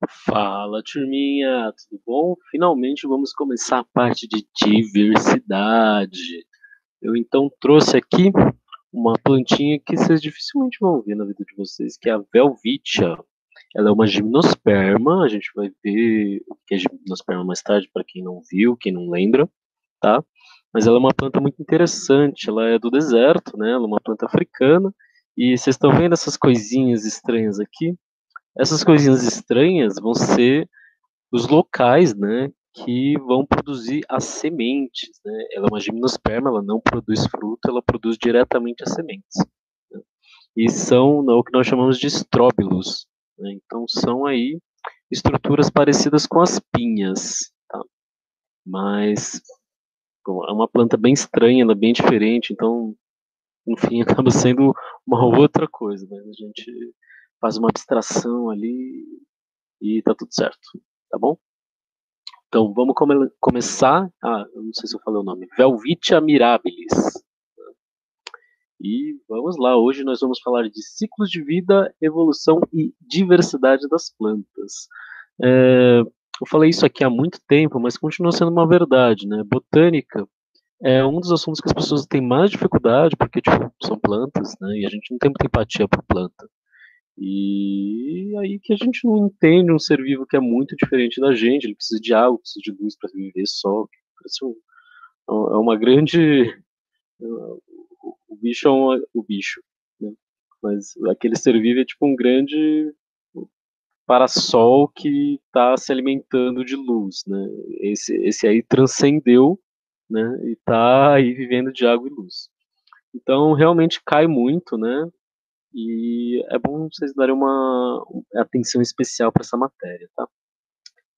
Fala, turminha, tudo bom? Finalmente vamos começar a parte de diversidade. Eu então trouxe aqui uma plantinha que vocês dificilmente vão ver na vida de vocês, que é a Welwitschia. Ela é uma gimnosperma, a gente vai ver o que é gimnosperma mais tarde, para quem não viu, quem não lembra, tá? Mas ela é uma planta muito interessante, ela é do deserto, né? Ela é uma planta africana, e vocês estão vendo essas coisinhas estranhas aqui? Essas coisinhas estranhas vão ser os locais, né, que vão produzir as sementes, né? Ela é uma gimnosperma, ela não produz fruto, ela produz diretamente as sementes, né? E são o que nós chamamos de estróbilos, né? Então são aí estruturas parecidas com as pinhas, tá? Mas bom, é uma planta bem estranha, ela é bem diferente, então, enfim, acaba sendo uma outra coisa, né? A gente faz uma abstração ali e tá tudo certo, tá bom? Então, vamos começar. Ah, eu não sei se eu falei o nome. Welwitschia mirabilis. E vamos lá. Hoje nós vamos falar de ciclos de vida, evolução e diversidade das plantas. Eu falei isso aqui há muito tempo, mas continua sendo uma verdade, né? Botânica é um dos assuntos que as pessoas têm mais dificuldade, porque tipo, são plantas, né? E a gente não tem muita empatia por planta. E aí que a gente não entende um ser vivo que é muito diferente da gente, ele precisa de água, precisa de luz para viver só. Parece é uma grande. O bicho é o bicho, né? Mas aquele ser vivo é tipo um grande parasol que está se alimentando de luz, né? Esse aí transcendeu, né? E está aí vivendo de água e luz. Então realmente cai muito, né? E é bom vocês darem uma atenção especial para essa matéria, tá?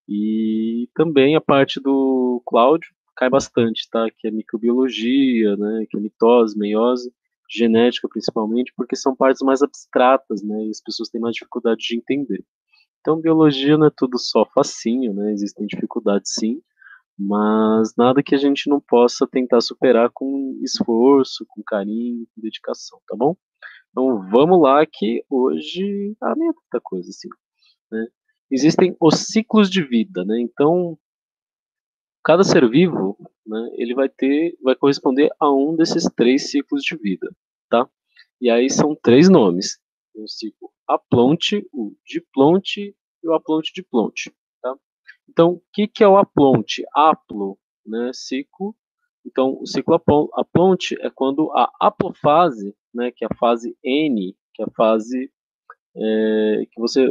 E também a parte do Cláudio cai bastante, tá? Que é microbiologia, né? Que é mitose, meiose, genética principalmente, porque são partes mais abstratas, né? E as pessoas têm mais dificuldade de entender. Então, biologia não é tudo só facinho, né? Existem dificuldades sim, mas nada que a gente não possa tentar superar com esforço, com carinho, com dedicação, tá bom? Então vamos lá que hoje nem é tanta coisa assim, né? Existem os ciclos de vida, né? Então cada ser vivo, né, ele vai corresponder a um desses três ciclos de vida, tá? E aí são três nomes: o ciclo aplonte, o diplonte e o aplonte-diplonte, tá? Então o que que é o aplonte? Aplo, né? Ciclo. Então o ciclo aplonte é quando a aplofase, né, que é a fase N, que é a fase que você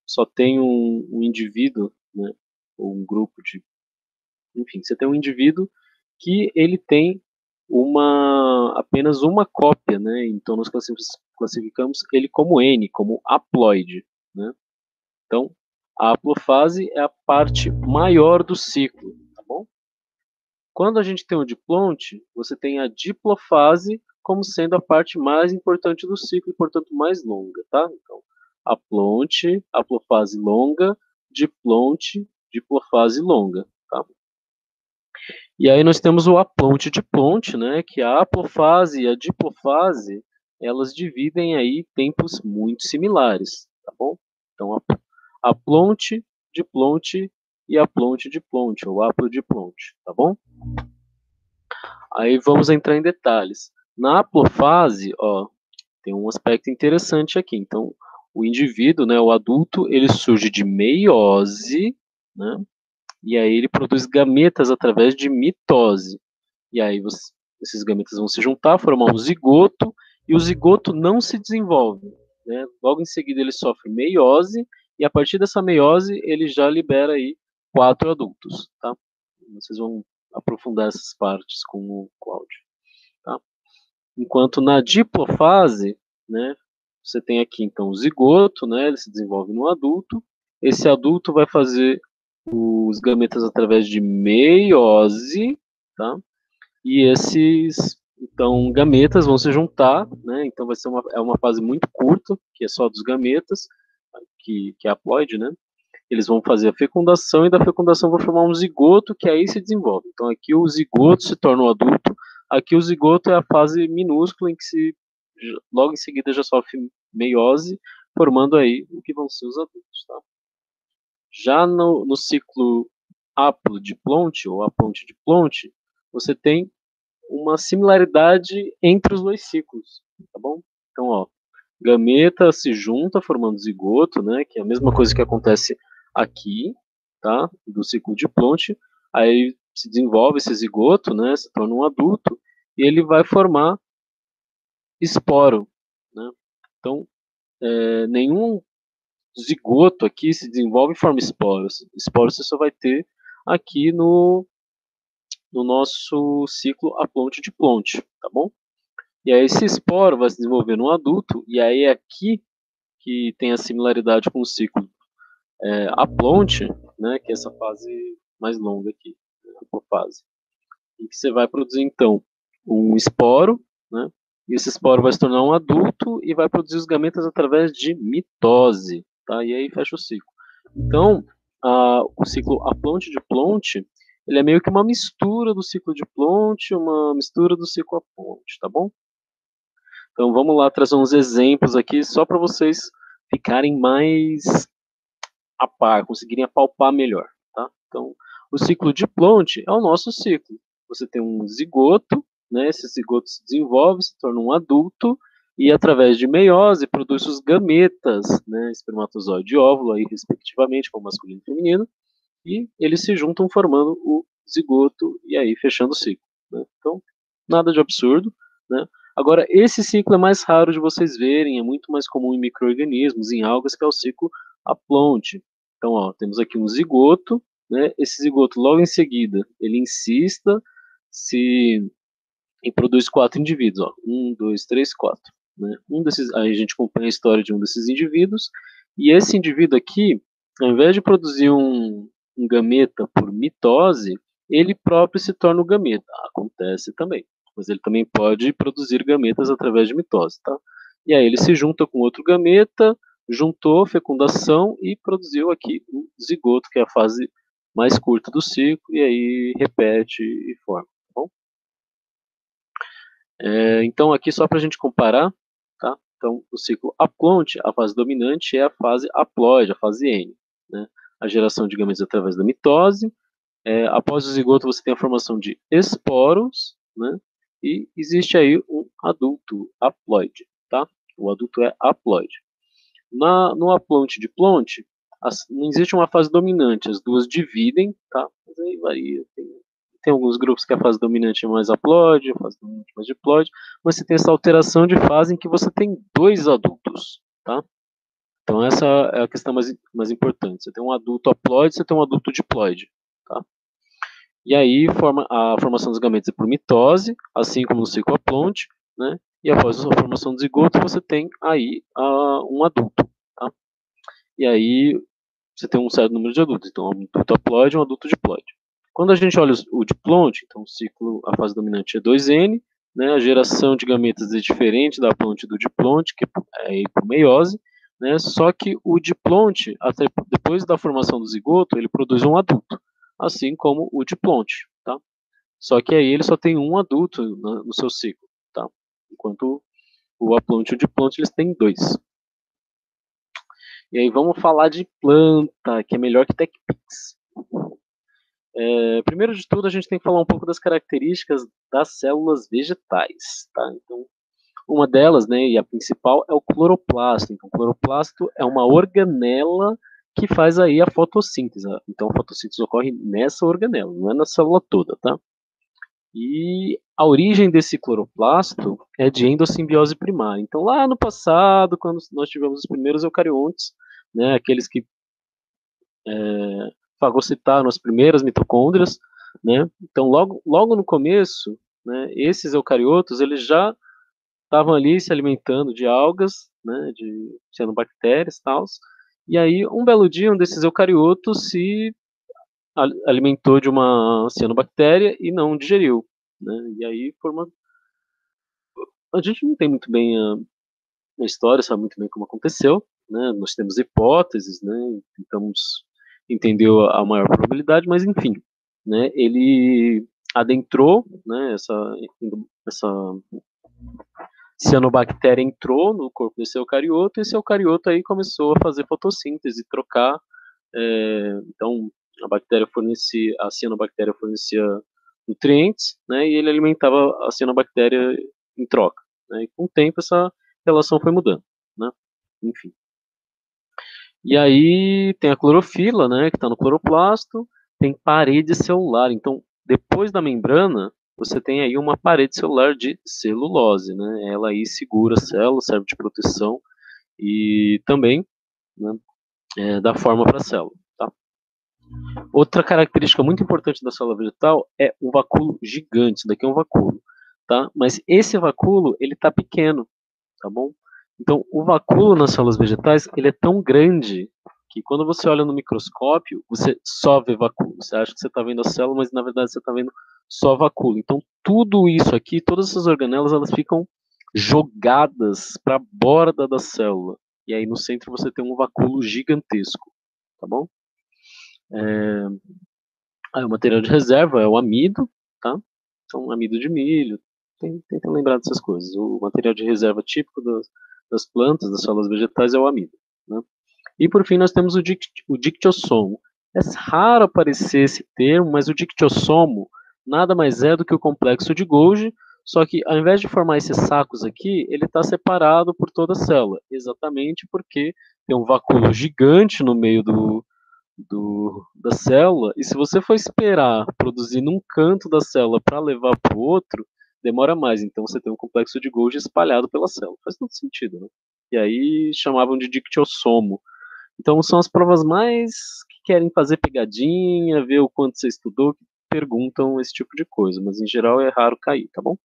só tem um indivíduo, né, ou um grupo de, enfim, você tem um indivíduo que ele tem apenas uma cópia, né? Então nós classificamos ele como N, como haploide, né? Então a haplofase é a parte maior do ciclo, tá bom? Quando a gente tem o diplonte, você tem a diplofase como sendo a parte mais importante do ciclo e, portanto, mais longa, tá? Então, aplonte, aplofase longa, diplonte, diplofase longa, tá? E aí nós temos o aplonte-diplonte, né? Que a aplofase e a diplofase, elas dividem aí tempos muito similares, tá bom? Então, aplonte, diplonte e aplonte-diplonte, ou aplodiplonte, tá bom? Aí vamos entrar em detalhes. Na haplofase, ó, tem um aspecto interessante aqui. Então, o indivíduo, né, o adulto, ele surge de meiose, né, e aí ele produz gametas através de mitose. E aí esses gametas vão se juntar, formar um zigoto, e o zigoto não se desenvolve, né? Logo em seguida ele sofre meiose, e a partir dessa meiose ele já libera aí quatro adultos, tá? Vocês vão aprofundar essas partes com o Cláudio, tá? Enquanto na diplofase, né, você tem aqui então o zigoto, né, ele se desenvolve no adulto. Esse adulto vai fazer os gametas através de meiose, tá? E esses então gametas vão se juntar, né? Então vai ser uma fase muito curta, que é só dos gametas, que é haploide, né? Eles vão fazer a fecundação e da fecundação vão formar um zigoto que aí se desenvolve. Então aqui o zigoto se torna um adulto, aqui o zigoto é a fase minúscula em que logo em seguida já sofre meiose, formando aí o que vão ser os adultos, tá? Já no ciclo haplodiplonte, ou aplonte-diplonte, você tem uma similaridade entre os dois ciclos, tá bom? Então, ó, gameta se junta formando zigoto, né, que é a mesma coisa que acontece aqui, tá, do ciclo diplonte, aí se desenvolve esse zigoto, né, se torna um adulto, e ele vai formar esporo, né? Então, nenhum zigoto aqui se desenvolve e forma esporos. Esporos você só vai ter aqui no nosso ciclo aplonte-diplonte, tá bom? E aí esse esporo vai se desenvolver no adulto, e aí é aqui que tem a similaridade com o ciclo aplonte, né, que é essa fase mais longa aqui, a apofase. E que você vai produzir, então, um esporo, né, e esse esporo vai se tornar um adulto e vai produzir os gametas através de mitose, tá? E aí fecha o ciclo. Então, o ciclo aplonte-diplonte, ele é meio que uma mistura do ciclo diplonte, uma mistura do ciclo aplonte, tá bom? Então vamos lá trazer uns exemplos aqui só para vocês ficarem mais a par, conseguirem apalpar melhor, tá? Então, o ciclo diplonte é o nosso ciclo. Você tem um zigoto, né? Esse zigoto se desenvolve, se torna um adulto e através de meiose produz os gametas, né? Espermatozoide e óvulo aí respectivamente, como masculino e feminino, e eles se juntam formando o zigoto e aí fechando o ciclo, né? Então, nada de absurdo, né? Agora, esse ciclo é mais raro de vocês verem, é muito mais comum em micro-organismos, em algas, que é o ciclo aplonte. Então, ó, temos aqui um zigoto, né? Esse zigoto, logo em seguida, ele insista se e produz 4 indivíduos, ó. 1, 2, 3, 4. Né? Aí a gente acompanha a história de um desses indivíduos, e esse indivíduo aqui, ao invés de produzir um gameta por mitose, ele próprio se torna o gameta. Acontece também, mas ele também pode produzir gametas através de mitose, tá? E aí ele se junta com outro gameta, juntou fecundação e produziu aqui o zigoto, que é a fase mais curta do ciclo, e aí repete e forma, tá bom? Então, aqui só para a gente comparar, tá? Então, o ciclo aplonte, a fase dominante é a fase haploide, a fase N, né? A geração de gametas através da mitose. Após o zigoto, você tem a formação de esporos, né? E existe aí um adulto haploide, tá? O adulto é haploide. No aplonte-diplonte, não existe uma fase dominante, as duas dividem, tá? Mas aí varia, tem alguns grupos que a fase dominante é mais haploide, a fase dominante mais diploide, mas você tem essa alteração de fase em que você tem dois adultos, tá? Então essa é a questão mais importante. Você tem um adulto haploide, você tem um adulto diploide, tá? E aí a formação dos gametas é por mitose, assim como no ciclo aplonte, né? E após a formação do zigoto, você tem aí um adulto, tá? E aí você tem um certo número de adultos. Então, um adulto haploide e um adulto diploide. Quando a gente olha o diplonte, então o ciclo, a fase dominante é 2N, né, a geração de gametas é diferente da aplonte e do diplonte, que é por meiose, né, só que o diplonte, até depois da formação do zigoto, ele produz um adulto, assim como o diplonte, tá? Só que aí ele só tem um adulto no seu ciclo, tá? Enquanto o aplonte e o diplonte, eles têm dois. E aí vamos falar de planta, que é melhor que TechPix. Primeiro de tudo, a gente tem que falar um pouco das características das células vegetais, tá? Então, uma delas, né, e a principal, é o cloroplasto. Então, o cloroplasto é uma organela que faz aí a fotossíntese. Então, a fotossíntese ocorre nessa organela, não é na célula toda, tá? E a origem desse cloroplasto é de endossimbiose primária. Então, lá no passado, quando nós tivemos os primeiros eucariontes, né, aqueles que fagocitaram as primeiras mitocôndrias, né? Então, logo no começo, né, esses eucariotos, eles já estavam ali se alimentando de algas, né, de cianobactérias e tal. E aí, um belo dia, um desses eucariotos se alimentou de uma cianobactéria e não digeriu, né? E aí, a gente não tem muito bem a história, sabe muito bem como aconteceu, né? Nós temos hipóteses, né? Tentamos entender a maior probabilidade, mas enfim, né? Ele adentrou, né? Essa cianobactéria entrou no corpo desse eucarioto, e esse eucarioto aí começou a fazer fotossíntese, trocar Então, a cianobactéria fornecia nutrientes, né, e ele alimentava a cianobactéria em troca, né, e com o tempo essa relação foi mudando, né, enfim. E aí tem a clorofila, né, que está no cloroplasto, tem parede celular, então depois da membrana, você tem aí uma parede celular de celulose, né, ela aí segura a célula, serve de proteção e também, né, dá forma para a célula, tá? Outra característica muito importante da célula vegetal é o vacúolo gigante. Isso daqui é um vacúolo, tá? Mas esse vacúolo, ele tá pequeno, tá bom? Então, o vacúolo nas células vegetais, ele é tão grande que quando você olha no microscópio, você só vê vacúolo. Você acha que você está vendo a célula, mas na verdade você está vendo só vacúolo. Então, tudo isso aqui, todas essas organelas, elas ficam jogadas para a borda da célula. E aí no centro você tem um vacúolo gigantesco, tá bom? O material de reserva é o amido, tá? Então, amido de milho, tenta lembrar dessas coisas. O material de reserva típico das plantas, das células vegetais, é o amido, né? E por fim nós temos o dictiossomo. É raro aparecer esse termo, mas o dictiossomo nada mais é do que o complexo de Golgi, só que ao invés de formar esses sacos aqui, ele está separado por toda a célula, exatamente porque tem um vacúolo gigante no meio da célula, e se você for esperar produzir num canto da célula para levar para o outro, demora mais. Então você tem um complexo de Golgi espalhado pela célula. Faz todo sentido, né? E aí chamavam de dictiossomo. Então são as provas mais que querem fazer pegadinha, ver o quanto você estudou, que perguntam esse tipo de coisa, mas em geral é raro cair, tá bom?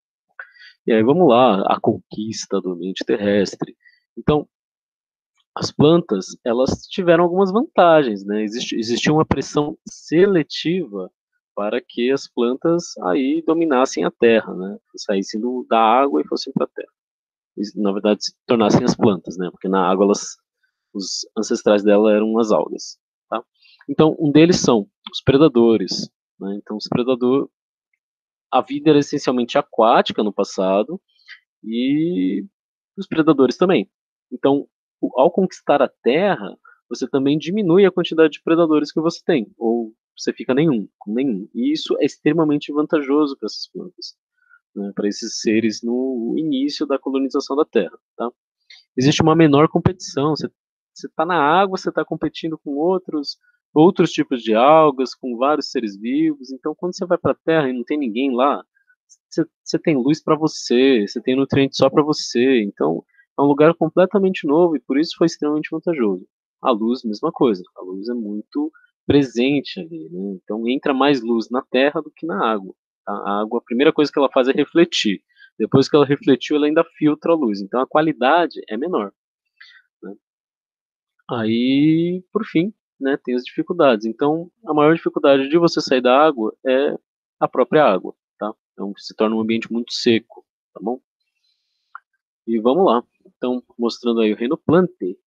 E aí vamos lá, a conquista do ambiente terrestre. Então, as plantas, elas tiveram algumas vantagens, né? Existia uma pressão seletiva para que as plantas aí dominassem a terra, né? Saíssem da água e fossem para a terra. Na verdade, se tornassem as plantas, né? Porque na água os ancestrais dela eram as algas, tá? Então, um deles são os predadores, né? Então, a vida era essencialmente aquática no passado e os predadores também. Então, ao conquistar a terra, você também diminui a quantidade de predadores que você tem, ou você fica com nenhum. E isso é extremamente vantajoso para essas plantas, né? Para esses seres no início da colonização da Terra, tá? Existe uma menor competição. Você está na água, você está competindo com outros tipos de algas, com vários seres vivos. Então, quando você vai para a Terra e não tem ninguém lá, você tem luz para você tem nutrientes só para você. Então, é um lugar completamente novo e por isso foi extremamente vantajoso. A luz, mesma coisa. A luz é muito presente ali, né? Então, entra mais luz na Terra do que na água. A água, a primeira coisa que ela faz é refletir. Depois que ela refletiu, ela ainda filtra a luz. Então a qualidade é menor, né? Aí, por fim, né, tem as dificuldades. Então, a maior dificuldade de você sair da água é a própria água, tá? Então se torna um ambiente muito seco, tá bom? E vamos lá. Então, mostrando aí o reino plante,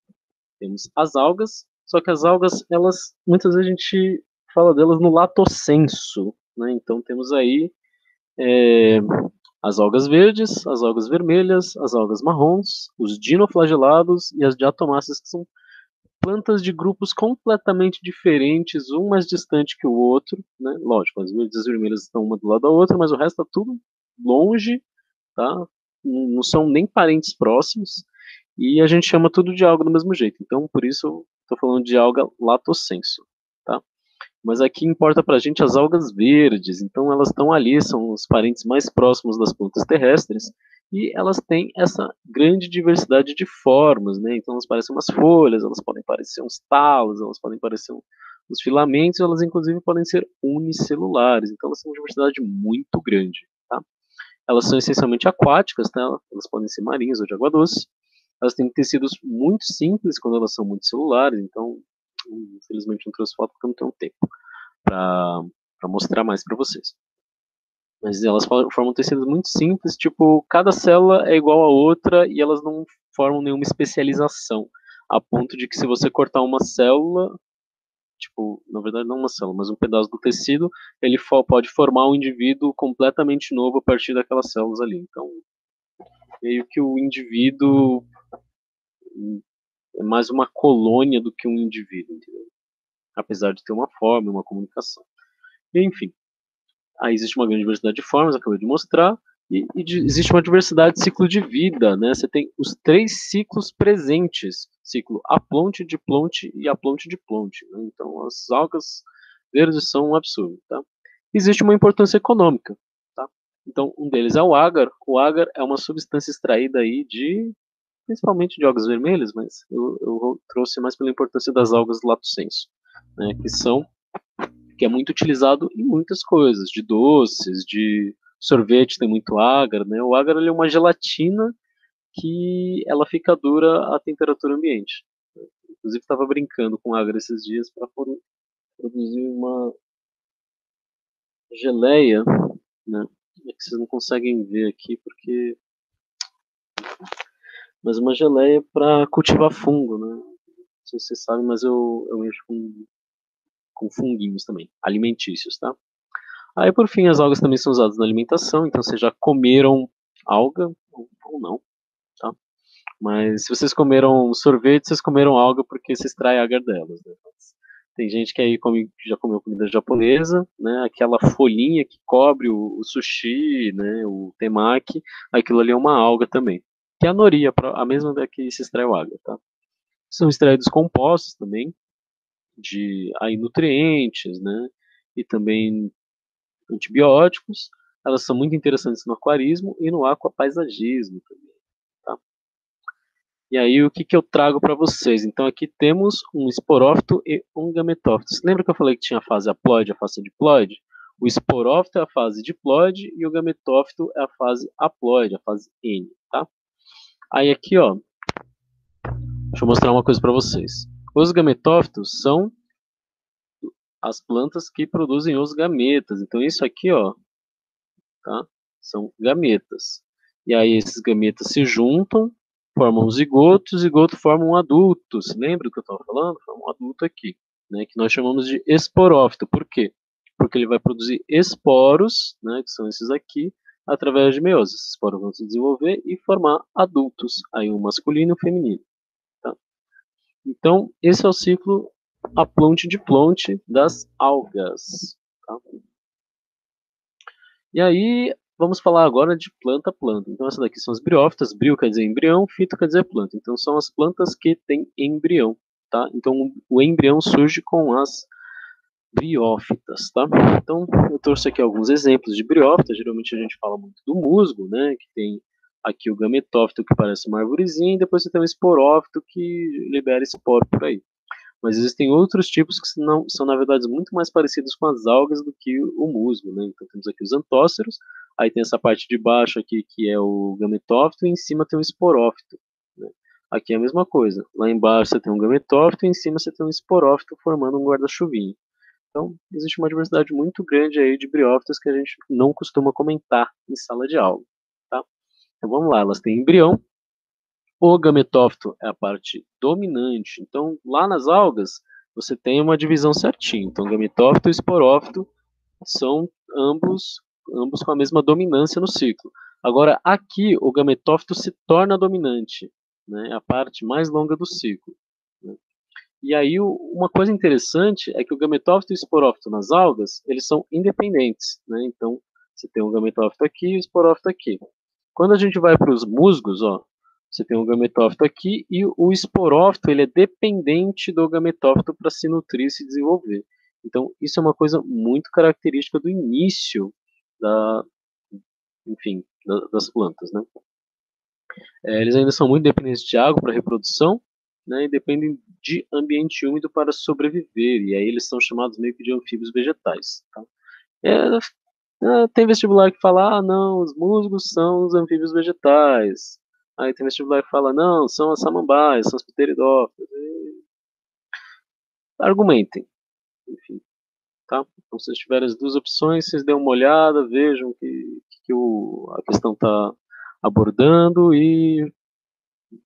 temos as algas, só que as algas, elas, muitas vezes a gente fala delas no lato sensu, né? Então temos aí é, as algas verdes, as algas vermelhas, as algas marrons, os dinoflagelados e as diatomáceas, que são plantas de grupos completamente diferentes, um mais distante que o outro, né? Lógico, as verdes e as vermelhas estão uma do lado da outra, mas o resto está tudo longe, tá? Não são nem parentes próximos, e a gente chama tudo de alga do mesmo jeito. Então, por isso, estou falando de alga latossenso, tá? Mas aqui importa para a gente as algas verdes, então elas estão ali, são os parentes mais próximos das plantas terrestres, e elas têm essa grande diversidade de formas, né? Então elas parecem umas folhas, elas podem parecer uns talos, elas podem parecer uns filamentos, elas inclusive podem ser unicelulares, então elas têm uma diversidade muito grande, tá? Elas são essencialmente aquáticas, tá? Elas podem ser marinhas ou de água doce, elas têm tecidos muito simples quando elas são multicelulares, então infelizmente não trouxe foto porque eu não tenho tempo para mostrar mais para vocês. Mas elas formam tecidos muito simples, tipo, cada célula é igual a outra e elas não formam nenhuma especialização, a ponto de que se você cortar uma célula, tipo, na verdade não uma célula, mas um pedaço do tecido, ele pode formar um indivíduo completamente novo a partir daquelas células ali. Então, meio que o indivíduo é mais uma colônia do que um indivíduo, entendeu? apesar de ter uma forma, uma comunicação. Enfim, aí existe uma grande diversidade de formas, acabei de mostrar, existe uma diversidade de ciclo de vida, né? Você tem os 3 ciclos presentes, ciclo aplonte, diplonte e aplonte, diplonte, né? Então, as algas verdes são um absurdo, tá? Existe uma importância econômica, tá? Então, um deles é o agar. O agar é uma substância extraída aí principalmente de algas vermelhas, mas eu trouxe mais pela importância das algas lato sensu, né? Que é muito utilizado em muitas coisas, de doces, de sorvete tem muito agar, né? O agar ele é uma gelatina que ela fica dura à temperatura ambiente. Inclusive estava brincando com agar esses dias para produzir uma geleia, né? É que vocês não conseguem ver aqui porque, mas uma geleia para cultivar fungo, né? Não sei se vocês sabem, mas eu mexo com funguinhos também, alimentícios, tá? Aí, por fim, as algas também são usadas na alimentação, então vocês já comeram alga, ou não, tá? Mas se vocês comeram sorvete, vocês comeram alga porque se extrai agar delas, né? Tem gente que aí já comeu comida japonesa, né? Aquela folhinha que cobre o sushi, né? O temaki, aquilo ali é uma alga também. Que é a nori, a mesma da que se extrai o agar, tá? São extraídos compostos também de aí nutrientes, né? E também antibióticos. Elas são muito interessantes no aquarismo e no aquapaisagismo também, tá? E aí, o que, que eu trago para vocês? Então, aqui temos um esporófito e um gametófito. Você lembra que eu falei que tinha a fase haploide e a fase diploide? O esporófito é a fase diploide e o gametófito é a fase haploide, a fase N, tá? Aí aqui, ó, deixa eu mostrar uma coisa para vocês. Os gametófitos são as plantas que produzem os gametas. Então, isso aqui, ó, tá? São gametas. E aí esses gametas se juntam, formam um zigoto, o zigoto forma um adulto. Se lembra do que eu estava falando? Forma um adulto aqui, né? Que nós chamamos de esporófito. Por quê? Porque ele vai produzir esporos, né? Que são esses aqui, através de meiose. Esses esporos vão se desenvolver e formar adultos, aí um masculino e um feminino. Tá? Então, esse é o ciclo aplonte-diplonte das algas. Tá? E aí, vamos falar agora de planta a planta. Então, essas daqui são as briófitas. Brio quer dizer embrião, fito quer dizer planta. Então, são as plantas que têm embrião, tá? Então, o embrião surge com as briófitas, tá? Então, eu trouxe aqui alguns exemplos de briófitas. Geralmente a gente fala muito do musgo, né? Que tem aqui o gametófito, que parece uma arvorezinha, e depois você tem o esporófito, que libera esporo por aí. Mas existem outros tipos que são, na verdade, muito mais parecidos com as algas do que o musgo, né? Então temos aqui os antóceros, aí tem essa parte de baixo aqui que é o gametófito e em cima tem o esporófito, né? Aqui é a mesma coisa. Lá embaixo você tem um gametófito e em cima você tem um esporófito formando um guarda-chuvinho. Então existe uma diversidade muito grande aí de briófitas que a gente não costuma comentar em sala de aula, tá? Então vamos lá, elas têm embrião. O gametófito é a parte dominante. Então, lá nas algas, você tem uma divisão certinha. Então, gametófito e esporófito são ambos com a mesma dominância no ciclo. Agora, aqui, o gametófito se torna dominante, né? É a parte mais longa do ciclo, né? E aí, uma coisa interessante é que o gametófito e o esporófito nas algas, eles são independentes, né? Então, você tem um gametófito aqui e o esporófito aqui. Quando a gente vai para os musgos, ó, você tem um gametófito aqui e o esporófito ele é dependente do gametófito para se nutrir e se desenvolver. Então, isso é uma coisa muito característica do início da, enfim, das plantas, né? Eles ainda são muito dependentes de água para reprodução, né, e dependem de ambiente úmido para sobreviver. E aí eles são chamados meio que de anfíbios vegetais. Tá? É, tem vestibular que fala, ah, não, os musgos são os anfíbios vegetais. Aí tem vestibular que fala, não, são as samambaias, são as pteridófitas. Argumentem, enfim, tá? Então, se vocês tiverem as duas opções, vocês dêem uma olhada, vejam a questão está abordando e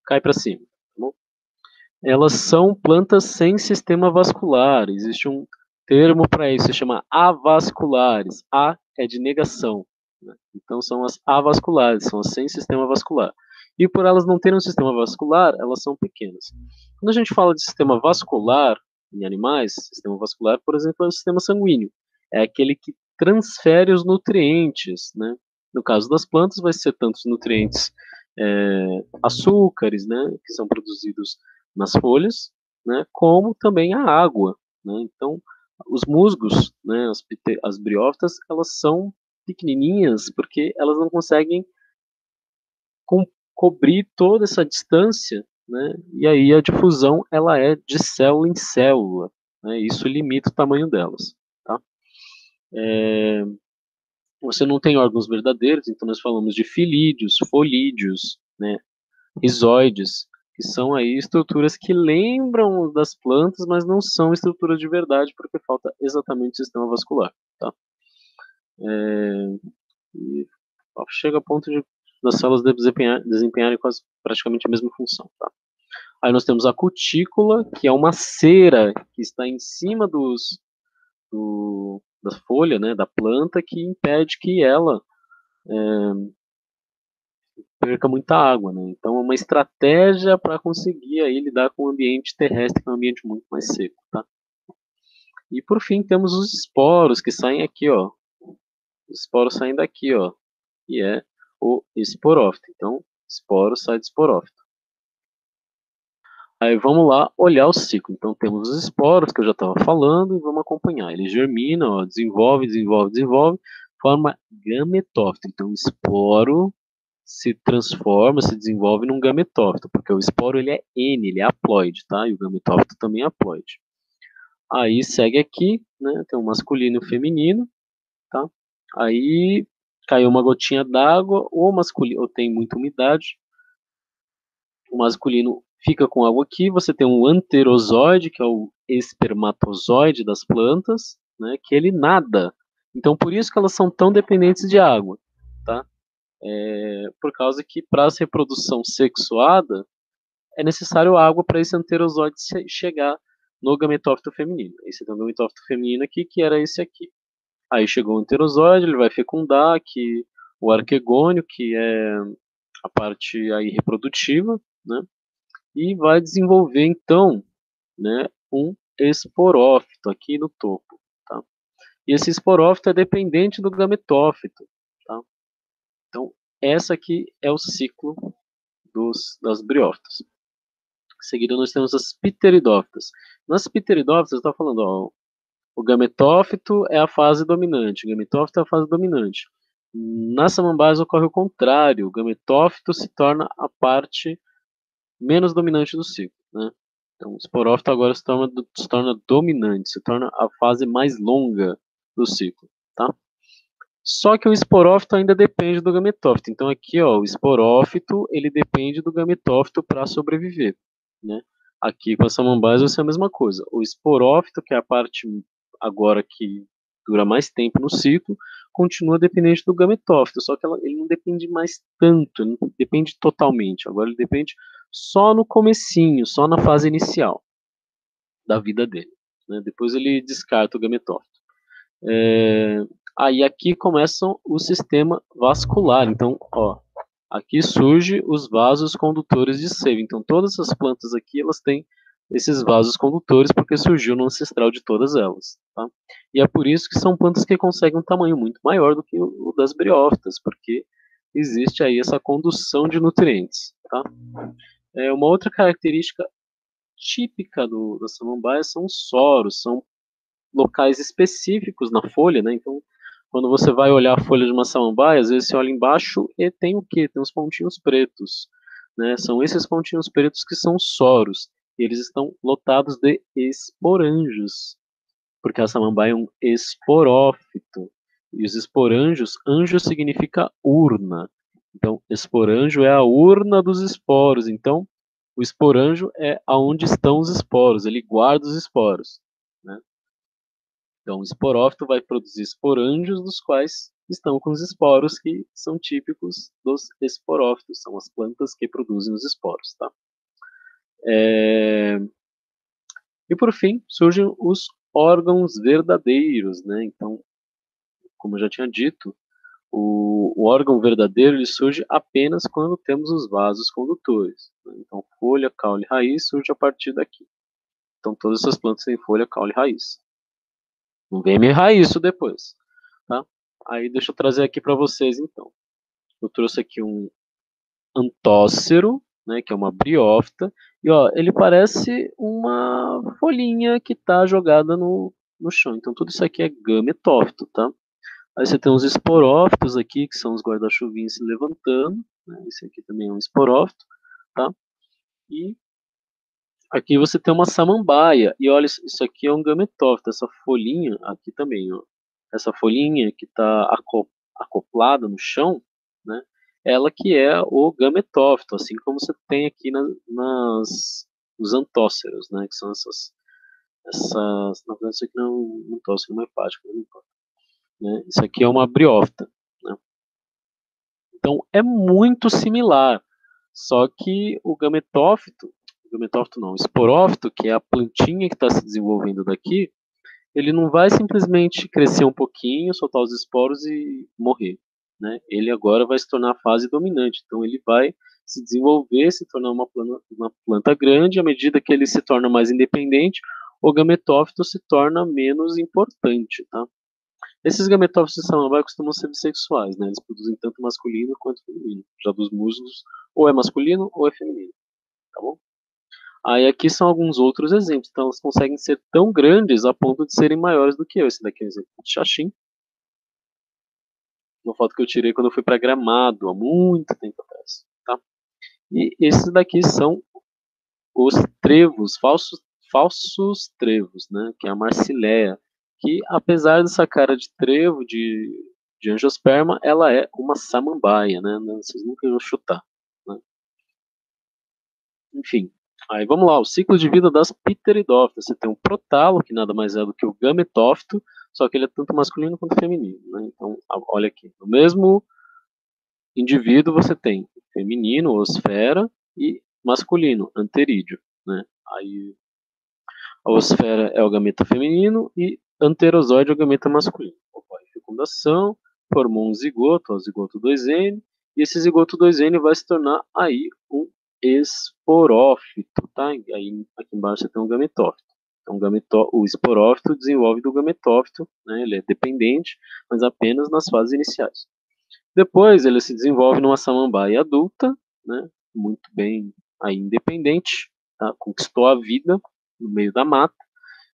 cai para cima, tá bom? Elas são plantas sem sistema vascular. Existe um termo para isso, se chama avasculares. A é de negação, né? Então são as avasculares, são as sem sistema vascular. E por elas não terem um sistema vascular, elas são pequenas. Quando a gente fala de sistema vascular, em animais, sistema vascular, por exemplo, é o sistema sanguíneo. É aquele que transfere os nutrientes, né? No caso das plantas, vai ser tanto os nutrientes açúcares, né, que são produzidos nas folhas, né, como também a água, né? Então, os musgos, né, as briófitas, elas são pequenininhas porque elas não conseguem com, cobrir toda essa distância, né? E aí a difusão ela é de célula em célula, né? Isso limita o tamanho delas, tá? Você não tem órgãos verdadeiros, então nós falamos de filídeos, folídeos, né? Rizóides, que são aí estruturas que lembram das plantas, mas não são estruturas de verdade, porque falta exatamente o sistema vascular, tá? E chega a ponto de das células desempenharem quase praticamente a mesma função, tá? Aí nós temos a cutícula, que é uma cera que está em cima da folha, né, da planta, que impede que ela perca muita água, né? Então é uma estratégia para conseguir aí lidar com o ambiente terrestre, que é um ambiente muito mais seco, tá? E por fim temos os esporos que saem aqui, ó. Os esporos saem daqui, ó, que é o esporófito. Então, esporo sai do esporófito. Aí vamos lá olhar o ciclo. Então temos os esporos que eu já estava falando e vamos acompanhar. Ele germina, ó, desenvolve, desenvolve, desenvolve, forma gametófito. Então o esporo se transforma, se desenvolve num gametófito, porque o esporo ele é N, ele é haploide, tá? E o gametófito também é haploide. Aí segue aqui, né? Tem o masculino e o feminino, tá? Aí caiu uma gotinha d'água, ou masculino, ou tem muita umidade, o masculino fica com água aqui, você tem um anterozoide, que é o espermatozoide das plantas, né, que ele nada. Então, por isso que elas são tão dependentes de água, tá? Por causa que para a reprodução sexuada é necessário água para esse anterozoide chegar no gametófito feminino. Esse é o gametófito feminino aqui, que era esse aqui. Aí chegou o anterozoide, ele vai fecundar que o arquegônio, que é a parte aí reprodutiva, né? E vai desenvolver então, né, um esporófito aqui no topo, tá? E esse esporófito é dependente do gametófito, tá? Então, essa aqui é o ciclo das briófitas. Em seguida, nós temos as pteridófitas. Nas pteridófitas, está falando, ó, o gametófito é a fase dominante, o gametófito é a fase dominante. Nas samambaias ocorre o contrário, o gametófito se torna a parte menos dominante do ciclo, né? Então, o esporófito agora se torna dominante, se torna a fase mais longa do ciclo, tá? Só que o esporófito ainda depende do gametófito. Então aqui, ó, o esporófito, ele depende do gametófito para sobreviver, né? Aqui com as samambaias vai ser a mesma coisa. O esporófito, que é a parte agora que dura mais tempo no ciclo, continua dependente do gametófito, só que ele não depende mais tanto, ele não depende totalmente. Agora ele depende só no comecinho, só na fase inicial da vida dele, né? Depois ele descarta o gametófito. Aí aqui começam o sistema vascular. Então, ó, aqui surge os vasos condutores de seiva. Então, todas essas plantas aqui, elas têm esses vasos condutores porque surgiu no ancestral de todas elas, tá? E é por isso que são plantas que conseguem um tamanho muito maior do que o das briófitas, porque existe aí essa condução de nutrientes, tá? Uma outra característica típica das samambaias são os soros, são locais específicos na folha, né? Então, quando você vai olhar a folha de uma samambaia, às vezes você olha embaixo e tem o quê? Tem uns pontinhos pretos, né? São esses pontinhos pretos que são soros. E eles estão lotados de esporangios, porque a samambaia é um esporófito. E os esporangios, anjo significa urna. Então, esporangio é a urna dos esporos. Então, o esporangio é aonde estão os esporos, ele guarda os esporos, né? Então, o esporófito vai produzir esporângios, dos quais estão com os esporos que são típicos dos esporófitos, são as plantas que produzem os esporos, tá? E por fim, surgem os órgãos verdadeiros, né? Então, como eu já tinha dito, o órgão verdadeiro ele surge apenas quando temos os vasos condutores, né? Então, folha, caule e raiz surge a partir daqui. Então todas essas plantas têm folha, caule e raiz. Não vem me errar isso depois, tá? Aí deixa eu trazer aqui para vocês então. Eu trouxe aqui um antócero, né, que é uma briófita, e ó, ele parece uma folhinha que está jogada no chão. Então tudo isso aqui é gametófito, tá? Aí você tem os esporófitos aqui, que são os guarda-chuvinhos se levantando, né? Esse aqui também é um esporófito, tá? E aqui você tem uma samambaia, e olha, isso aqui é um gametófito, essa folhinha aqui também, ó. Essa folhinha que está acoplada no chão, né? Ela que é o gametófito, assim como você tem aqui nos antóceros, né? Que são na verdade isso aqui não é um antócero, uma hepática, não importa, né? Isso aqui é uma briófita, né? Então é muito similar, só que o gametófito não, o esporófito, que é a plantinha que está se desenvolvendo daqui, ele não vai simplesmente crescer um pouquinho, soltar os esporos e morrer, né? Ele agora vai se tornar a fase dominante, então ele vai se desenvolver, se tornar uma planta grande, à medida que ele se torna mais independente, o gametófito se torna menos importante, tá? Esses gametófitos de samambaia costumam ser bissexuais, né? Eles produzem tanto masculino quanto feminino. Já dos musgos, ou é masculino ou é feminino, tá bom? Aí aqui são alguns outros exemplos. Então, elas conseguem ser tão grandes a ponto de serem maiores do que eu. Esse daqui é um exemplo de xaxim. Uma foto que eu tirei quando eu fui para Gramado, há muito tempo atrás, tá? E esses daqui são os trevos, falsos trevos, né? Que é a marsileia, que apesar dessa cara de trevo, de angiosperma, ela é uma samambaia, né? Vocês nunca vão chutar, né? Enfim, aí vamos lá, o ciclo de vida das pteridófitas. Você tem um protalo, que nada mais é do que o gametófito, só que ele é tanto masculino quanto feminino, né? Então, olha aqui, no mesmo indivíduo você tem feminino, osfera, e masculino, anterídeo, né? Aí a osfera é o gameta feminino e anterozoide é o gameta masculino. Ocorre fecundação, formou um zigoto, o zigoto 2N, e esse zigoto 2N vai se tornar aí um esporófito, tá? Aí aqui embaixo você tem um gametófito. Então, o esporófito desenvolve do gametófito, né? Ele é dependente, mas apenas nas fases iniciais. Depois ele se desenvolve numa samambaia adulta, né? Muito bem aí independente, tá? Conquistou a vida no meio da mata,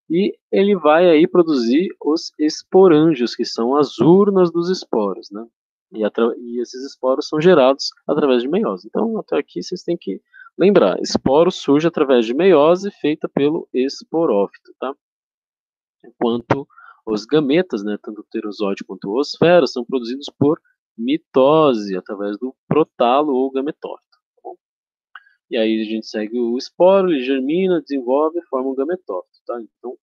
e ele vai aí produzir os esporângios, que são as urnas dos esporos, né? E esses esporos são gerados através de meiose. Então, até aqui vocês têm que lembrar, esporo surge através de meiose feita pelo esporófito, tá? Enquanto os gametas, né, tanto o pterozoide quanto o osfera, são produzidos por mitose, através do protalo ou gametófito. Tá bom? E aí a gente segue o esporo, ele germina, desenvolve e forma um gametófito, tá? Então,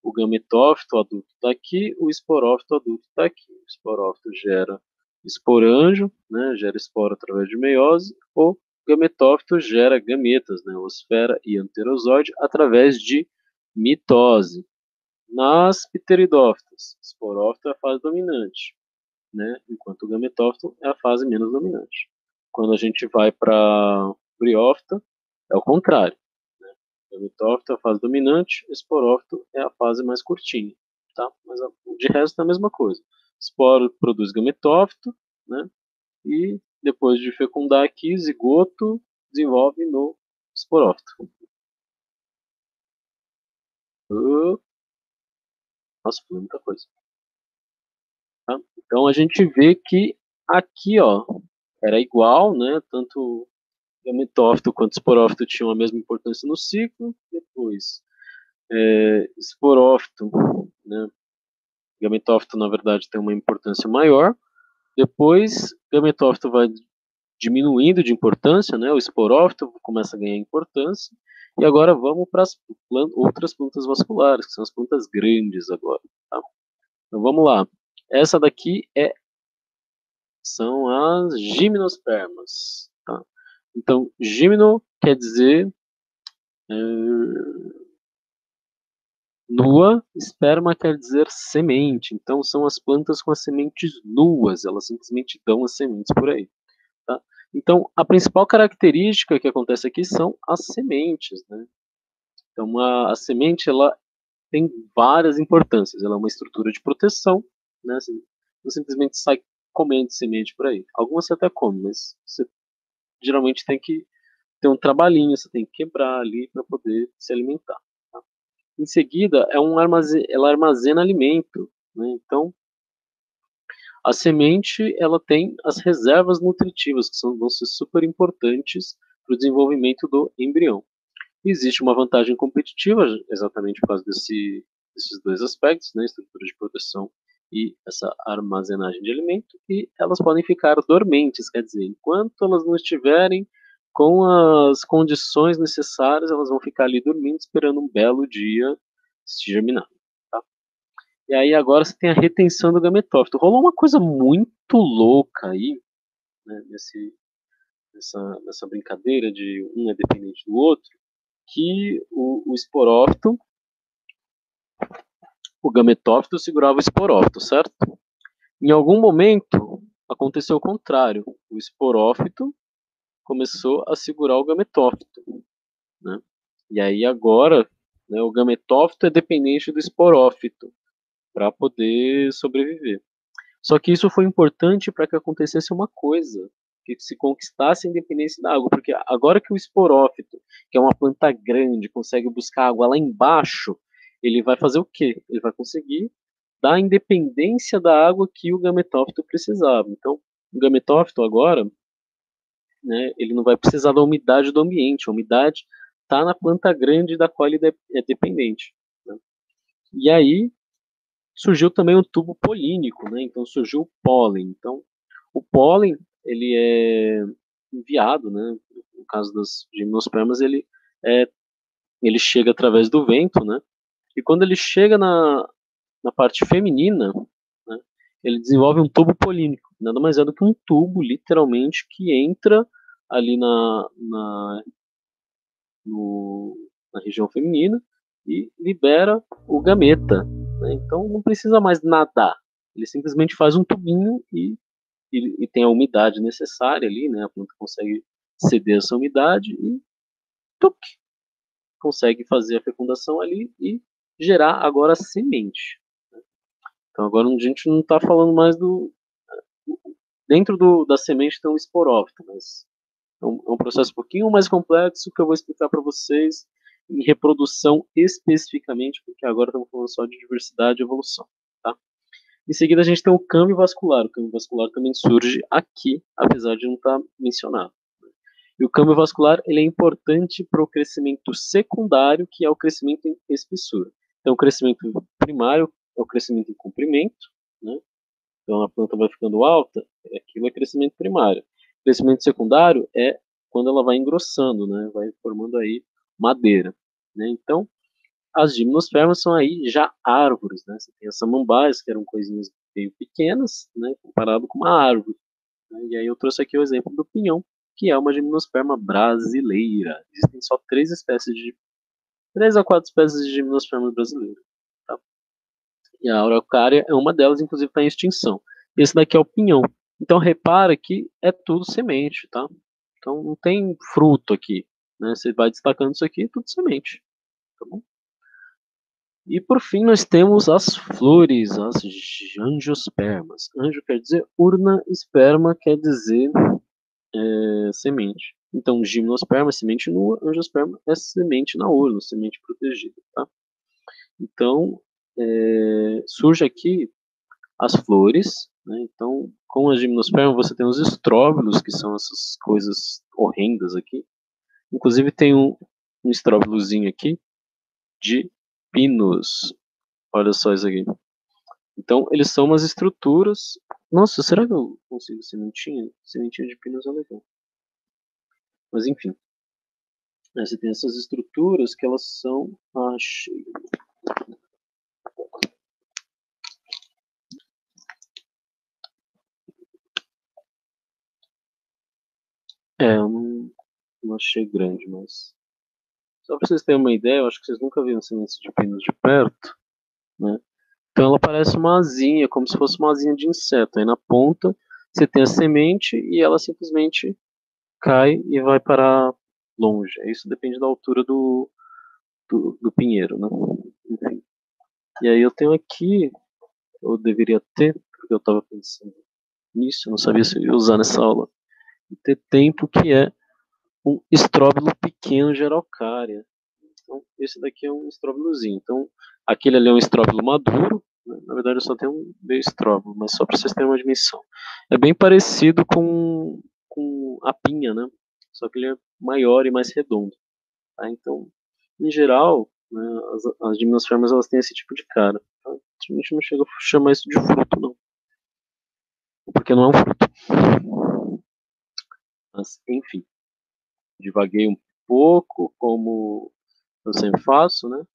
o gametófito adulto está aqui, o esporófito adulto está aqui. O esporófito gera esporângio, né, gera esporo através de meiose, o gametófito gera gametas, né, osfera e anterozoide, através de mitose. Nas pteridófitas, esporófito é a fase dominante, né, enquanto o gametófito é a fase menos dominante. Quando a gente vai para briófita, é o contrário. Né? O gametófito é a fase dominante, o esporófito é a fase mais curtinha. Tá? Mas de resto é a mesma coisa. Esporo produz gametófito, né? E depois de fecundar aqui, zigoto desenvolve no esporófito. Nossa, foi muita coisa. Tá? Então a gente vê que aqui, ó, era igual, né? Tanto gametófito quanto esporófito tinham a mesma importância no ciclo. Depois, esporófito, né? Gametófito, na verdade, tem uma importância maior. Depois, gametófito vai diminuindo de importância, né? O esporófito começa a ganhar importância. E agora vamos para as outras plantas vasculares, que são as plantas grandes agora. Tá? Então vamos lá. Essa daqui são as gimnospermas. Tá? Então, gimno quer dizer nua, esperma quer dizer semente. Então, são as plantas com as sementes nuas. Elas simplesmente dão as sementes por aí. Tá? Então, a principal característica que acontece aqui são as sementes. Né? Então, a semente, ela tem várias importâncias. Ela é uma estrutura de proteção, né? Você não simplesmente sai comendo semente por aí. Algumas você até come, mas você geralmente tem que ter um trabalhinho, você tem que quebrar ali para poder se alimentar. Tá? Em seguida, ela armazena alimento, né? Então, a semente, ela tem as reservas nutritivas, que vão ser super importantes para o desenvolvimento do embrião. Existe uma vantagem competitiva, exatamente por causa desses dois aspectos, né, estrutura de proteção e essa armazenagem de alimento, e elas podem ficar dormentes, quer dizer, enquanto elas não estiverem com as condições necessárias, elas vão ficar ali dormindo, esperando um belo dia se germinar. Tá? E aí agora você tem a retenção do gametófito. Rolou uma coisa muito louca aí, né, nessa brincadeira de um é dependente do outro, que o esporófito, o gametófito segurava o esporófito, certo? Em algum momento aconteceu o contrário. O esporófito começou a segurar o gametófito, né? E aí agora, né, o gametófito é dependente do esporófito para poder sobreviver. Só que isso foi importante para que acontecesse uma coisa, que se conquistasse a independência da água, porque agora que o esporófito, que é uma planta grande, consegue buscar água lá embaixo, ele vai fazer o quê? Ele vai conseguir dar a independência da água que o gametófito precisava. Então, o gametófito agora, né, ele não vai precisar da umidade do ambiente, a umidade está na planta grande da qual ele é dependente. Né? E aí, surgiu também o tubo polínico, né? Então surgiu o pólen. Então, o pólen, ele é enviado, né? No caso das gimnospermas, é, ele chega através do vento, né? E quando ele chega na parte feminina, né? Ele desenvolve um tubo polínico. Nada mais é do que um tubo, literalmente, que entra ali no, na região feminina e libera o gameta. Né? Então não precisa mais nadar. Ele simplesmente faz um tubinho e tem a umidade necessária ali, né? A planta consegue ceder essa umidade e tuc, consegue fazer a fecundação ali e gerar agora a semente. Então agora a gente não está falando mais do. Dentro da semente tem um esporófito, mas é um processo um pouquinho mais complexo que eu vou explicar para vocês em reprodução especificamente, porque agora estamos falando só de diversidade e evolução. Tá? Em seguida, a gente tem o câmbio vascular. O câmbio vascular também surge aqui, apesar de não estar mencionado. E o câmbio vascular ele é importante para o crescimento secundário, que é o crescimento em espessura. Então, o crescimento primário é o crescimento em comprimento, né? Então, a planta vai ficando alta, aquilo é crescimento primário. Crescimento secundário é quando ela vai engrossando, né? Vai formando aí madeira, né? Então, as gimnospermas são aí já árvores, né? Você tem as samambaias, que eram coisinhas bem pequenas, né? Comparado com uma árvore. Né? E aí eu trouxe aqui o exemplo do pinhão, que é uma gimnosperma brasileira. Existem só três a quatro espécies de gimnospermas brasileiras. Tá? E a araucária é uma delas, inclusive está em extinção. Esse daqui é o pinhão. Então repara que é tudo semente, tá? Então não tem fruto aqui, né? Você vai destacando isso aqui, é tudo semente, tá bom? E por fim nós temos as flores, as angiospermas. Anjo quer dizer urna, esperma quer dizer semente. Então gimnosperma é semente nua, angiosperma é semente na urna, semente protegida, tá? Então surge aqui as flores, né? Então, com a gimnosperma você tem os estróbilos, que são essas coisas horrendas aqui. Inclusive tem um estróbilozinho aqui de pinos. Olha só isso aqui. Então, eles são umas estruturas. Nossa, será que eu consigo sementinha? Sementinha de pinos é legal. Mas enfim, você tem essas estruturas que elas são. Achei. Eu não achei grande, mas. Só para vocês terem uma ideia, eu acho que vocês nunca viram sementes de pinos de perto, né? Então ela parece uma asinha, como se fosse uma asinha de inseto. Aí na ponta você tem a semente e ela simplesmente cai e vai para longe. Isso depende da altura do do pinheiro, né? Enfim. E aí eu tenho aqui, eu deveria ter, porque eu estava pensando nisso, eu não sabia se eu ia usar nessa aula, ter tempo, que é um estróbilo pequeno de araucária. Então, esse daqui é um estróbilozinho. Então, aquele ali é um estróbilo maduro, né? Na verdade eu só tenho um meio estróbilo, mas só para vocês terem uma dimensão. É bem parecido com a pinha, né? Só que ele é maior e mais redondo. Tá? Então, em geral, né, as gimnospermas elas têm esse tipo de cara. Tá? A gente não chega a chamar isso de fruto, não. Porque não é um fruto. Mas, enfim, divaguei um pouco, como eu sempre faço, né?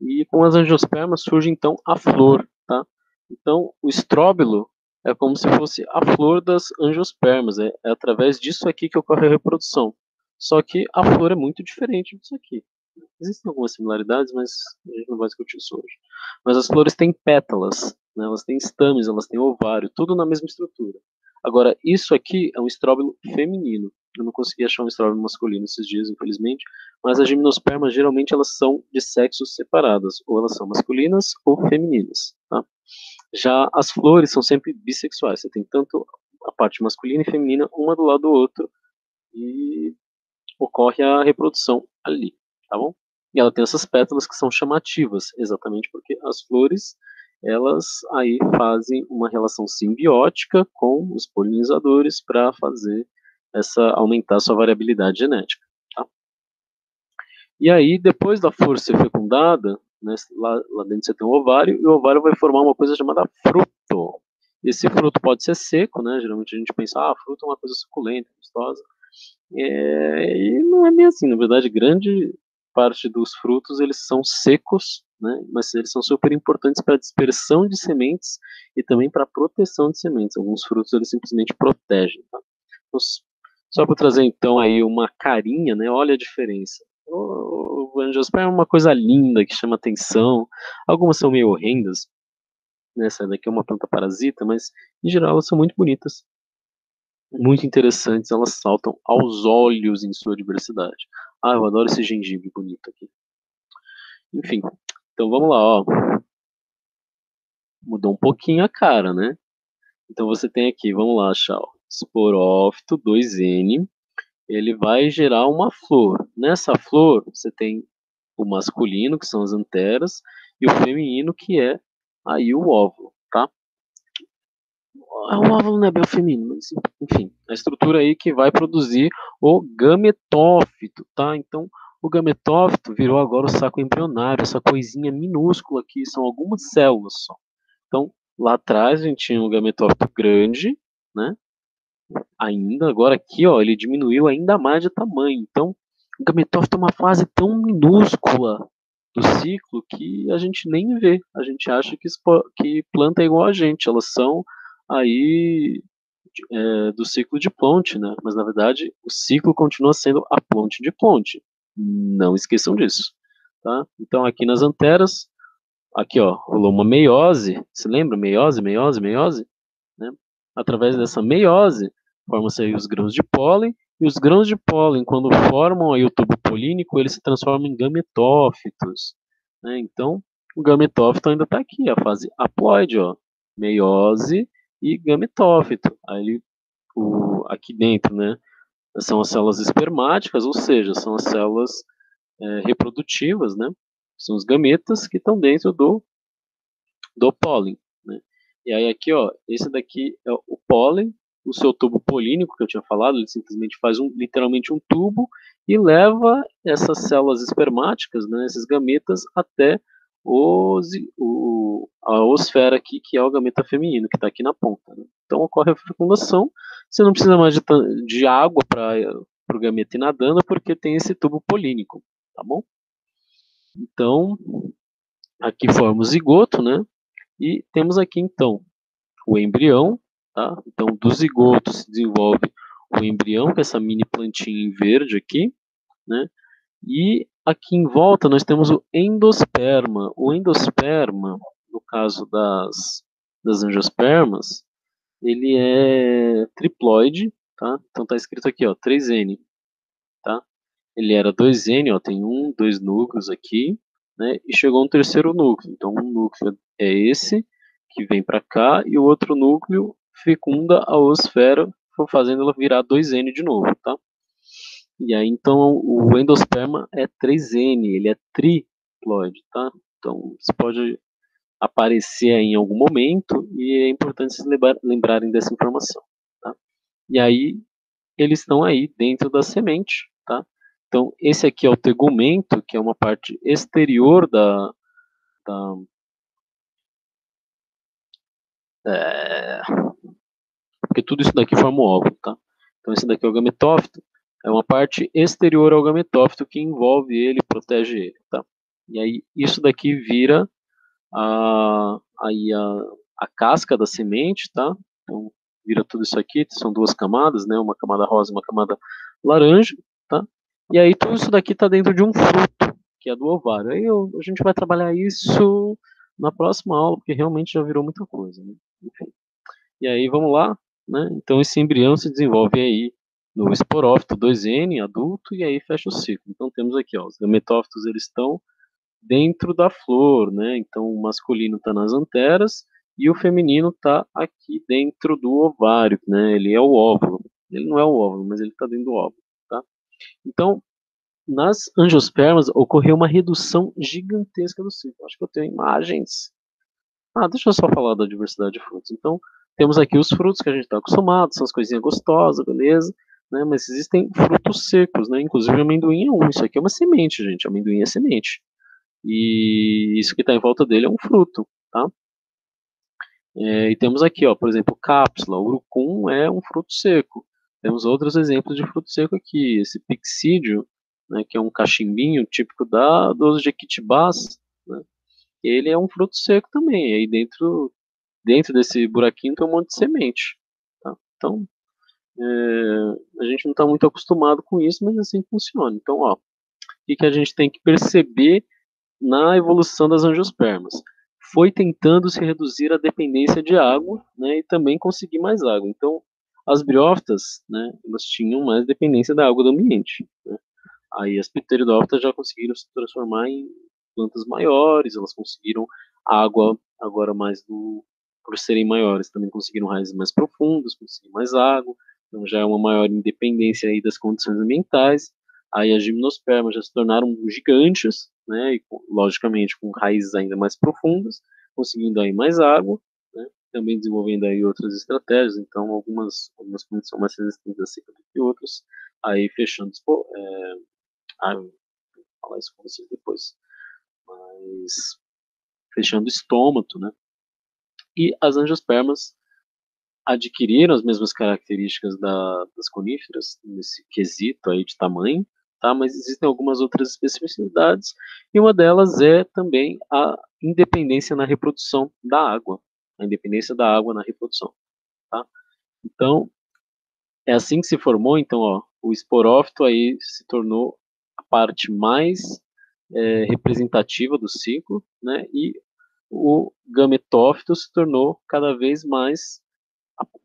E com as angiospermas surge então a flor, tá? Então, o estróbilo é como se fosse a flor das angiospermas, é através disso aqui que ocorre a reprodução. Só que a flor é muito diferente disso aqui. Existem algumas similaridades, mas a gente não vai discutir isso hoje. Mas as flores têm pétalas, né? Elas têm estames, elas têm ovário, tudo na mesma estrutura. Agora, isso aqui é um estróbilo feminino. Eu não consegui achar um estróbilo masculino esses dias, infelizmente, mas as gimnospermas geralmente elas são de sexos separadas, ou elas são masculinas ou femininas. Tá? Já as flores são sempre bissexuais, você tem tanto a parte masculina e feminina, uma do lado do outro, e ocorre a reprodução ali, tá bom? E ela tem essas pétalas que são chamativas, exatamente porque as flores, elas aí fazem uma relação simbiótica com os polinizadores para fazer aumentar a sua variabilidade genética, tá? E aí, depois da flor ser fecundada, né, lá dentro você tem um ovário, e o ovário vai formar uma coisa chamada fruto. Esse fruto pode ser seco, né? Geralmente a gente pensa, fruto é uma coisa suculenta, gostosa. E não é bem assim, na verdade, grande parte dos frutos eles são secos, né? Mas eles são super importantes para a dispersão de sementes e também para a proteção de sementes. Alguns frutos eles simplesmente protegem, tá? Então, só para trazer então aí uma carinha, né? Olha a diferença. O angiosperma é uma coisa linda que chama atenção. Algumas são meio horrendas, né? Essa daqui é uma planta parasita, mas em geral elas são muito bonitas, muito interessantes, elas saltam aos olhos em sua diversidade. Eu adoro esse gengibre bonito aqui. Enfim, então vamos lá, ó. Mudou um pouquinho a cara, né? Então você tem aqui, vamos lá achar, ó, esporófito 2N, ele vai gerar uma flor. Nessa flor, você tem o masculino, que são as anteras, e o feminino, que é aí o óvulo, tá? O óvulo não é bem o feminino, mas enfim, a estrutura aí que vai produzir o gametófito, tá? Então, o gametófito virou agora o saco embrionário, essa coisinha minúscula aqui, são algumas células só. Então, lá atrás a gente tinha um gametófito grande, né? Ainda, agora aqui, ó, ele diminuiu ainda mais de tamanho. Então, o gametófito é uma fase tão minúscula do ciclo que a gente nem vê. A gente acha que planta é igual a gente. Elas são aí do ciclo de Plonte, né? Mas na verdade o ciclo continua sendo a Plonte de Plonte. Não esqueçam disso, tá? Então aqui nas anteras, aqui ó, rolou uma meiose. Se lembra? Meiose, meiose, meiose, né? Através dessa meiose formam-se aí os grãos de pólen, e os grãos de pólen, quando formam aí o tubo polínico, eles se transformam em gametófitos, né? Então, o gametófito ainda está aqui, a fase haploide, ó, meiose e gametófito. Aí, aqui dentro, né, são as células espermáticas, ou seja, são as células reprodutivas, né? São os gametas que estão dentro do pólen, né? E aí aqui, ó, esse daqui é o pólen, o seu tubo polínico que eu tinha falado, ele simplesmente faz literalmente um tubo e leva essas células espermáticas, né, esses gametas, até a osfera aqui, que é o gameta feminino, que está aqui na ponta, né? Então ocorre a fecundação, você não precisa mais de água para o gameta ir nadando, porque tem esse tubo polínico, tá bom? Então, aqui forma o zigoto, né? E temos aqui então o embrião, tá? Então do zigoto se desenvolve o embrião, que é essa mini plantinha em verde aqui, né? E aqui em volta nós temos o endosperma. O endosperma, no caso das angiospermas, ele é triploide, tá? Então tá escrito aqui, ó, 3N, tá? ele era 2N, ó, tem dois núcleos aqui, né, e chegou um terceiro núcleo. Então, um núcleo é esse, que vem para cá, e o outro núcleo fecunda a oosfera, fazendo ela virar 2N de novo, tá? E aí, então, o endosperma é 3N, ele é triploide, tá? Então, isso pode aparecer aí em algum momento, e é importante vocês lembrarem dessa informação, tá? E aí, eles estão aí dentro da semente, tá? Então, esse aqui é o tegumento, que é uma parte exterior da porque tudo isso daqui forma o óvulo, tá? Então, esse daqui é o gametófito, é uma parte exterior ao gametófito que envolve ele, protege ele, tá? E aí, isso daqui vira aí a casca da semente, tá? Então, vira tudo isso aqui, são duas camadas, né? Uma camada rosa e uma camada laranja, tá? E aí tudo isso daqui está dentro de um fruto, que é do ovário. Aí a gente vai trabalhar isso na próxima aula, porque realmente já virou muita coisa, né? Enfim. E aí vamos lá, né? Então esse embrião se desenvolve aí no esporófito 2N, adulto, e aí fecha o ciclo. Então temos aqui, ó, os gametófitos, eles estão dentro da flor, né? Então o masculino está nas anteras e o feminino está aqui dentro do ovário, né? Ele é o óvulo. Ele não é o óvulo, mas ele está dentro do óvulo, tá? Então, nas angiospermas ocorreu uma redução gigantesca do ciclo. Acho que eu tenho imagens. Deixa eu só falar da diversidade de frutos. Então, temos aqui os frutos que a gente está acostumado, são as coisinhas gostosas, beleza? Né? Mas existem frutos secos, né? Inclusive o amendoim é um. Isso aqui é uma semente, gente. Amendoim é semente. E isso que está em volta dele é um fruto, tá? E temos aqui, ó, por exemplo, cápsula, o urucum é um fruto seco. Temos outros exemplos de fruto seco aqui, esse pixídeo, né, que é um cachimbinho típico dos jequitibás, né, ele é um fruto seco também. E aí dentro desse buraquinho tem um monte de semente, tá? Então, a gente não está muito acostumado com isso, mas assim funciona. Então, ó, o que a gente tem que perceber na evolução das angiospermas? Foi tentando se reduzir a dependência de água, né, e também conseguir mais água. Então, as briófitas, né, elas tinham mais dependência da água do ambiente, né? Aí as pteridófitas já conseguiram se transformar em plantas maiores, elas conseguiram água agora por serem maiores, também conseguiram raízes mais profundas, conseguiram mais água, então já é uma maior independência aí das condições ambientais. Aí as gimnospermas já se tornaram gigantes, né, e logicamente com raízes ainda mais profundas, conseguindo aí mais água, né, também desenvolvendo aí outras estratégias, então algumas plantas são mais resistentes à seca do que outras, aí fechando eu vou falar isso com vocês depois, mas fechando o estômago, né, e as angiospermas adquiriram as mesmas características das coníferas, nesse quesito aí de tamanho, tá? Mas existem algumas outras especificidades, e uma delas é também a independência na reprodução da água, a independência da água na reprodução, tá? Então, é assim que se formou, então, ó, o esporófito aí se tornou a parte mais representativa do ciclo, né? E o gametófito se tornou cada vez mais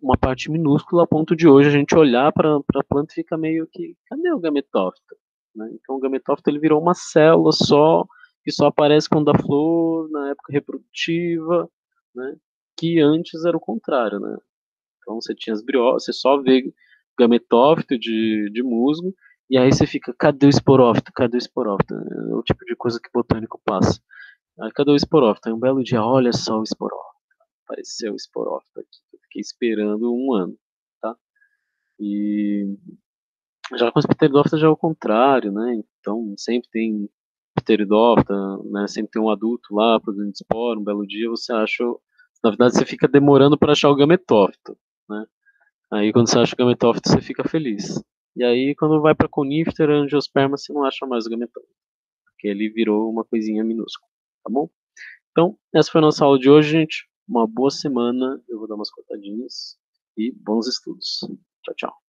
uma parte minúscula a ponto de hoje a gente olhar para a planta e fica meio que, cadê o gametófito? Né? Então o gametófito ele virou uma célula só, que só aparece quando dá flor, na época reprodutiva, né? Que antes era o contrário, né? Então você tinha as briófitas, você só vê gametófito de musgo, e aí você fica, cadê o esporófito? Cadê o esporófito? É o tipo de coisa que botânico passa. Aí, cadê o esporófito? Aí um belo dia, olha só o esporófito. Apareceu o esporófito aqui. Eu fiquei esperando um ano, tá? E já com os pteridófitas já é o contrário, né? Então sempre tem pteridófita, né? Sempre tem um adulto lá produzindo esporo. Um belo dia você acha, na verdade você fica demorando para achar o gametófito, né? Aí quando você acha o gametófito você fica feliz. E aí quando vai para conífera, angiosperma, você não acha mais o gametófito, porque ele virou uma coisinha minúscula, tá bom? Então, essa foi a nossa aula de hoje, gente. Uma boa semana. Eu vou dar umas cortadinhas e bons estudos. Tchau, tchau.